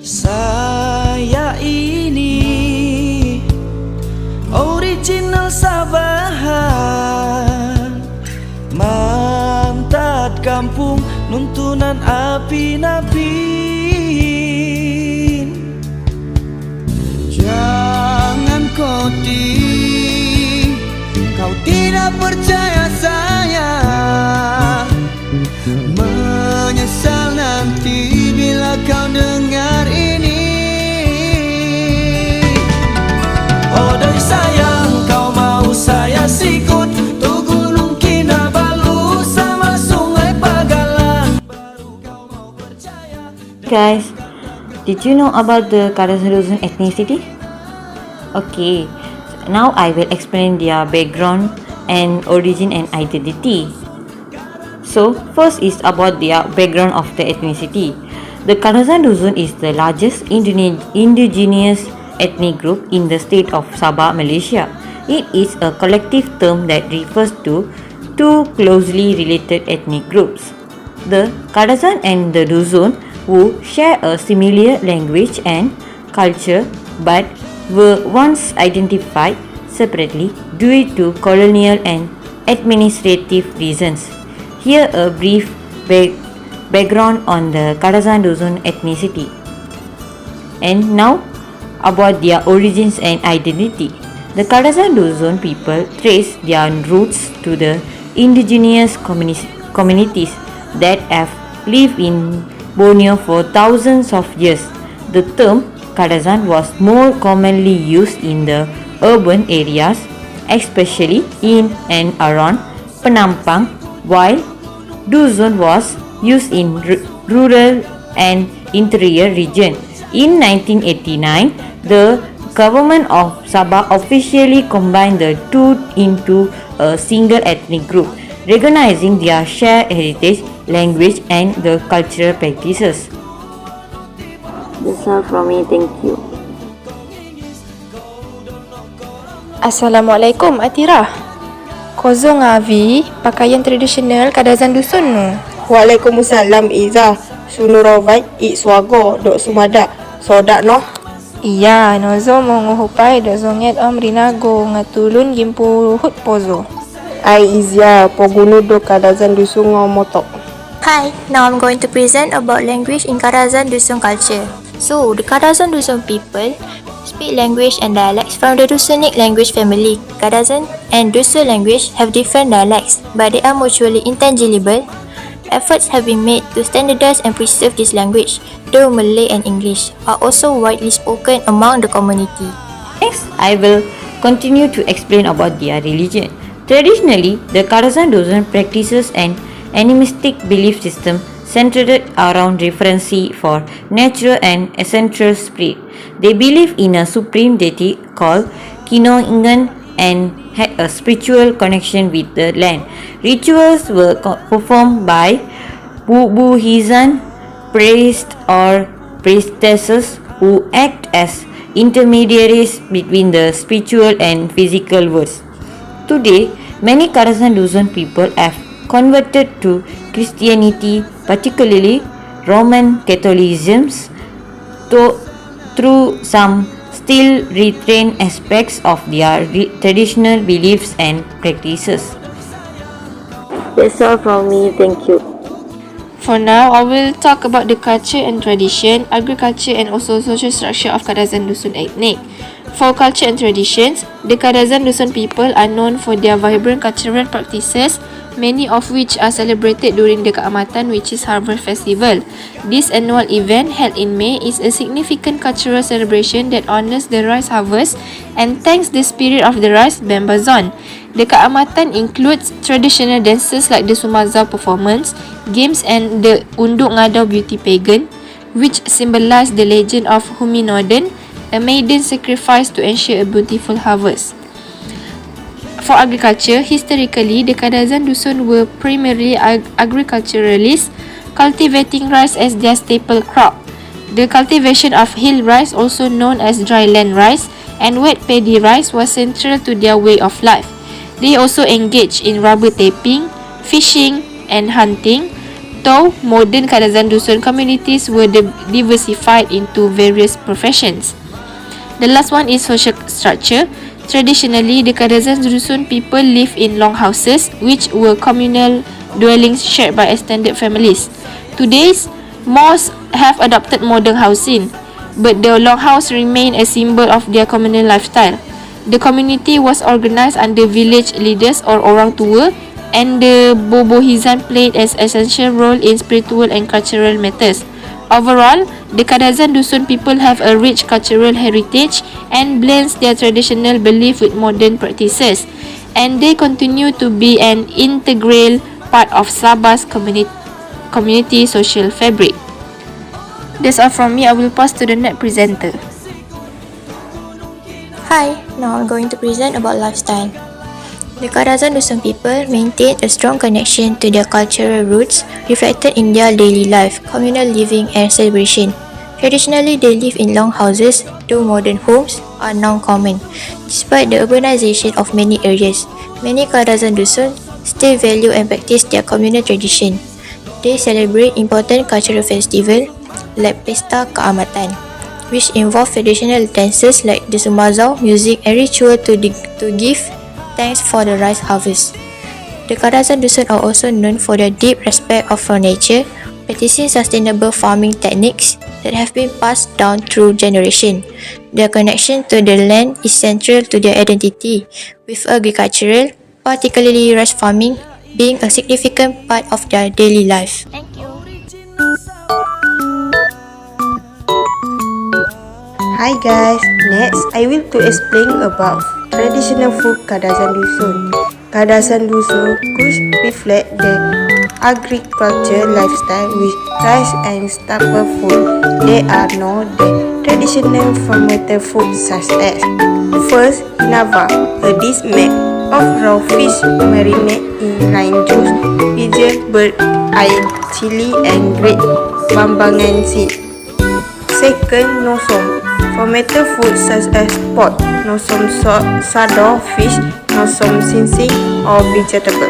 Saya ini original Sabahan, mantat kampung nuntunan api-napin. Jangan koti, kau tidak percaya saya, menyesal nanti bila kau dengar ini. Oh doi sayang, kau mau saya sikut tu gunung Kinabalu sama sungai Pagalan, baru kau mau percaya. Guys, did you know about the Kadazan ethnicity? Okay, now I will explain their background and origin and identity. So, first is about their background of the ethnicity. The Kadazan Dusun is the largest indigenous ethnic group in the state of Sabah, Malaysia. It is a collective term that refers to two closely related ethnic groups, the Kadazan and the Dusun, who share a similar language and culture but were once identified separately due to colonial and administrative reasons. Here a brief background on the Kadazan Dusun ethnicity. And now about their origins and identity. The Kadazan Dusun people trace their roots to the indigenous communities that have lived in Borneo for thousands of years. The term Kadazan was more commonly used in the urban areas, especially in and around Penampang, while Dusun was used in rural and interior region. In 1989, the government of Sabah officially combined the two into a single ethnic group, recognizing their shared heritage, language, and the cultural practices. That's all from me. Thank you. Assalamualaikum Atira. Kozo ngavi pakaian tradisional Kadazan Dusun nu. Waalaikumsalam Iza. Sunurovai I swago dok sumada. Sodak no. Iya, nozo mo nguhupai do zonget om rinago ngatulun gimpu hut pozo. Ai Izya pogunu dok Kadazan Dusun ngomotok. Hi, now I'm going to present about language in Kadazan Dusun culture. So, the Kadazan Dusun people speak language and dialects from the Dusunic language family. Kadazan and Dusun language have different dialects, but they are mutually intelligible. Efforts have been made to standardize and preserve this language, though Malay and English are also widely spoken among the community. Next, I will continue to explain about their religion. Traditionally, the Kadazan Dusun practices an animistic belief system centered around reverence for natural and essential spirit. They believe in a supreme deity called Kinoingan and had a spiritual connection with the land. Rituals were performed by bubuhizan priests or priestesses who act as intermediaries between the spiritual and physical worlds. Today, many Kadazan Dusun people have converted to Christianity, particularly Roman Catholicism, through some still retain aspects of their traditional beliefs and practices. That's all from me. Thank you. For now, I will talk about the culture and tradition, agriculture and also social structure of Kadazan Dusun ethnic. For culture and traditions, the Kadazan Dusun people are known for their vibrant cultural practices, many of which are celebrated during the Keamatan, which is Harvest Festival. This annual event held in May is a significant cultural celebration that honors the rice harvest and thanks the spirit of the rice Bembazon. The Keamatan includes traditional dances like the Sumazau performance, games and the Unduk Ngadau beauty pageant, which symbolize the legend of Huminoden, a maiden sacrifice to ensure a bountiful harvest. For agriculture, historically, the Kadazan Dusun were primarily agriculturalists, cultivating rice as their staple crop. The cultivation of hill rice, also known as dry land rice, and wet paddy rice was central to their way of life. They also engaged in rubber tapping, fishing, and hunting, though modern Kadazan Dusun communities were diversified into various professions. The last one is social structure. Traditionally, the Kadazan Dusun people live in long houses, which were communal dwellings shared by extended families. Today, most have adopted modern housing, but the longhouse remained a symbol of their communal lifestyle. The community was organized under village leaders or orang tua, and the Bobohizan played an essential role in spiritual and cultural matters. Overall, the Kadazan Dusun people have a rich cultural heritage and blends their traditional belief with modern practices, and they continue to be an integral part of Sabah's community social fabric. That's all from me. I will pass to the next presenter. Hi, now I'm going to present about lifestyle. The Kadazan Dusun people maintain a strong connection to their cultural roots, reflected in their daily life, communal living, and celebration. Traditionally, they live in long houses, though modern homes are now common. Despite the urbanization of many areas, many Kadazan Dusun still value and practice their communal tradition. They celebrate important cultural festivals like Pesta Keamatan, which involve traditional dances like the Sumazau, music, and ritual to give thanks for the rice harvest. The Kadazan Dusun are also known for their deep respect for nature, practicing sustainable farming techniques that have been passed down through generations. Their connection to the land is central to their identity, with agricultural, particularly rice farming, being a significant part of their daily life. Thank you. Hi guys, next I will to explain about traditional food Kadazan Dusun. Kadazan Dusun could reflect the agriculture lifestyle with rice and staple food. They are known the traditional fermented food such as first hinava, a dish made of raw fish marinated in lime juice, ginger, bird eye, chili and red bambangan seed. Second, nosom, fermented food such as pork, nosom sado, fish, nosom sinsing or vegetable.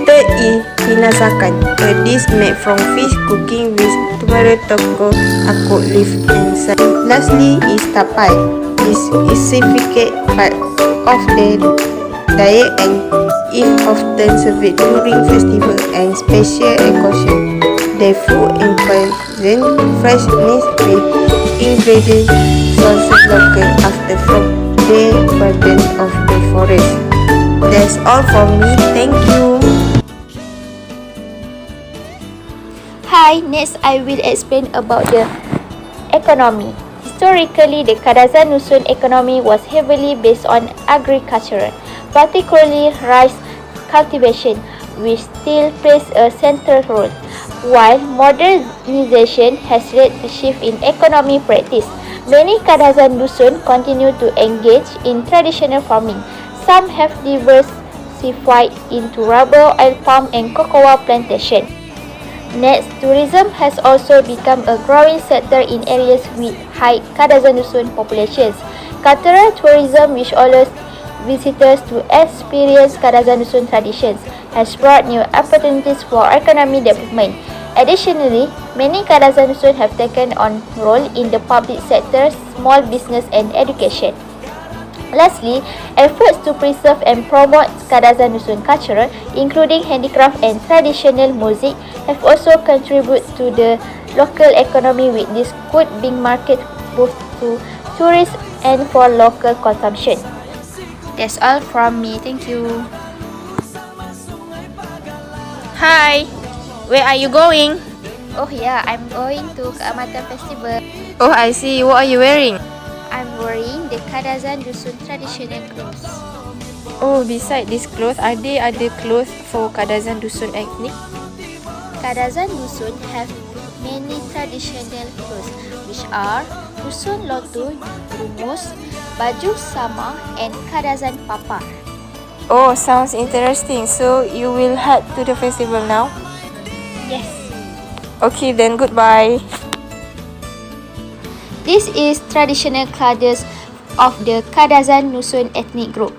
Third is hinasakan, a dish made from fish cooking with turmeric, toko, akut leaf and salt. Lastly is tapai, is a significant part of the diet and is often served during festival and special occasions. The food present freshness with ingredients sourced local after from the burden of the forest. That's all from me. Thank you. Hi, next I will explain about the economy. Historically, the Kadazan Dusun economy was heavily based on agriculture, particularly rice cultivation, which still plays a central role. While modernization has led to shift in economic practice, many Kadazan Dusun continue to engage in traditional farming. Some have diversified into rubber, oil palm and cocoa plantation. Next, tourism has also become a growing sector in areas with high Kadazan Dusun populations. Cultural tourism, which allows visitors to experience Kadazan Dusun traditions, has brought new opportunities for economic development. Additionally, many Kadazan Dusun have taken on role in the public sector, small business and education. Lastly, efforts to preserve and promote Kadazan Dusun culture, including handicraft and traditional music, have also contributed to the local economy, with this good being market both to tourists and for local consumption. That's all from me. Thank you. Hi, where are you going? Oh yeah, I'm going to Keamatan Festival. Oh, I see. What are you wearing? I'm wearing the Kadazan Dusun traditional clothes. Oh, beside this clothes, are there other clothes for Kadazan Dusun ethnic? Kadazan Dusun have many traditional clothes, which are Dusun Lotu, Rumus, Baju Sama, and Kadazan Papa. Oh, sounds interesting. So you will head to the festival now? Yes. Okay, then goodbye. This is traditional clothes of the Kadazan Dusun ethnic group.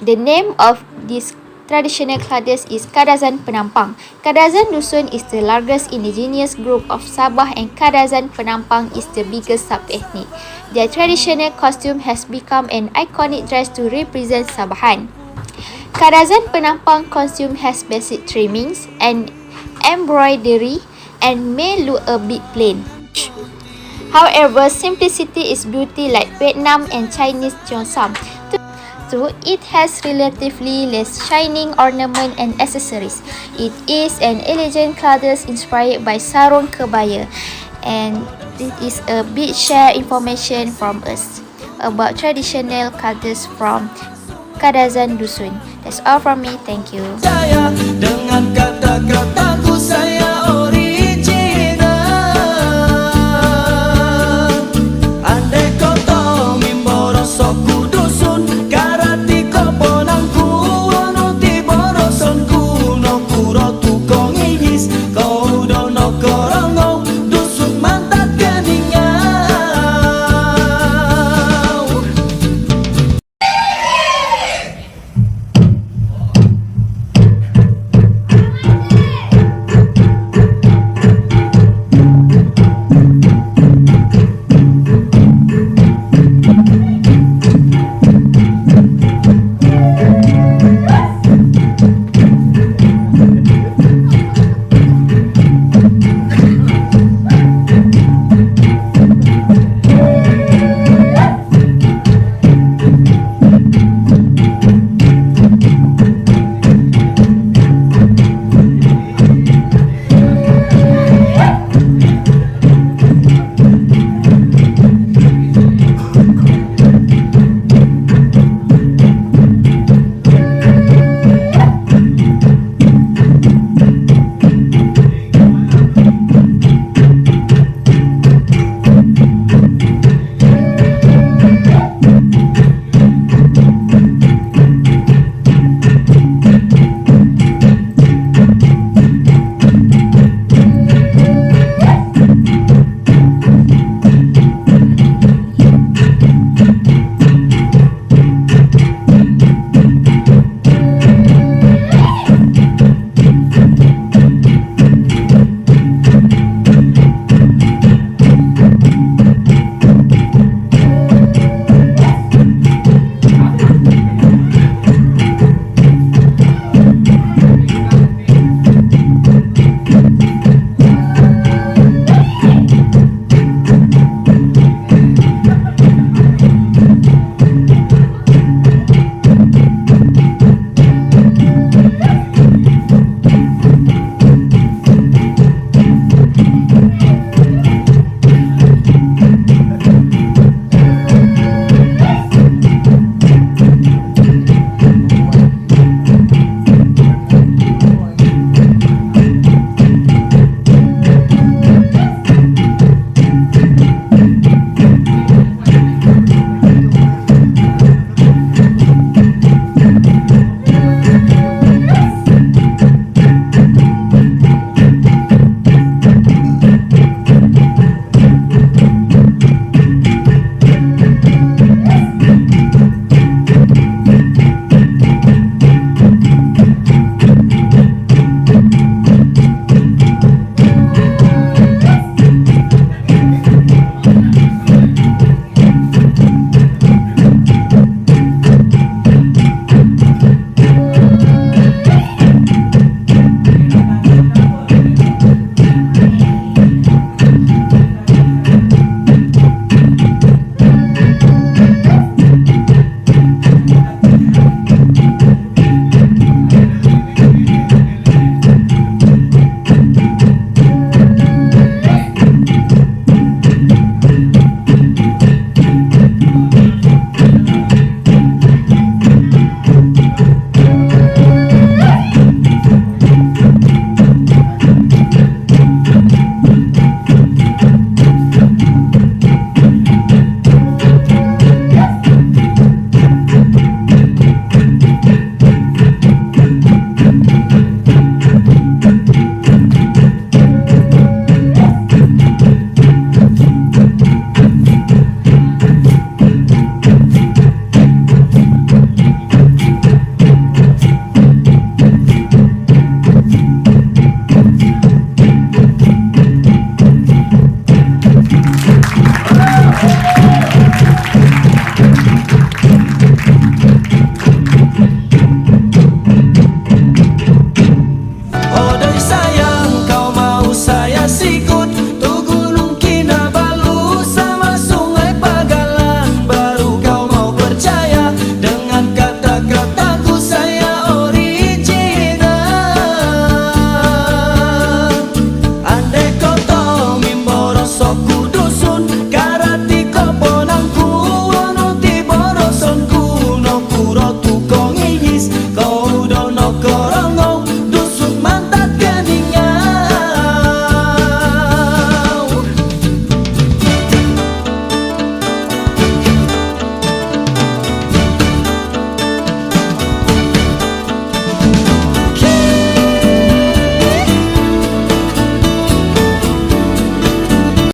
The name of this traditional classes is Kadazan Penampang. Kadazan Dusun is the largest indigenous group of Sabah and Kadazan Penampang is the biggest sub-ethnic. Their traditional costume has become an iconic dress to represent Sabahan. Kadazan Penampang costume has basic trimmings and embroidery and may look a bit plain. However, simplicity is beauty like Vietnam and Chinese cheongsam. It has relatively less shining ornament and accessories. It is an elegant clothes inspired by sarung kebaya. And this is a bit share information from us about traditional clothes from Kadazan Dusun. That's all from me. Thank you. Saya dengan kata-kataku saya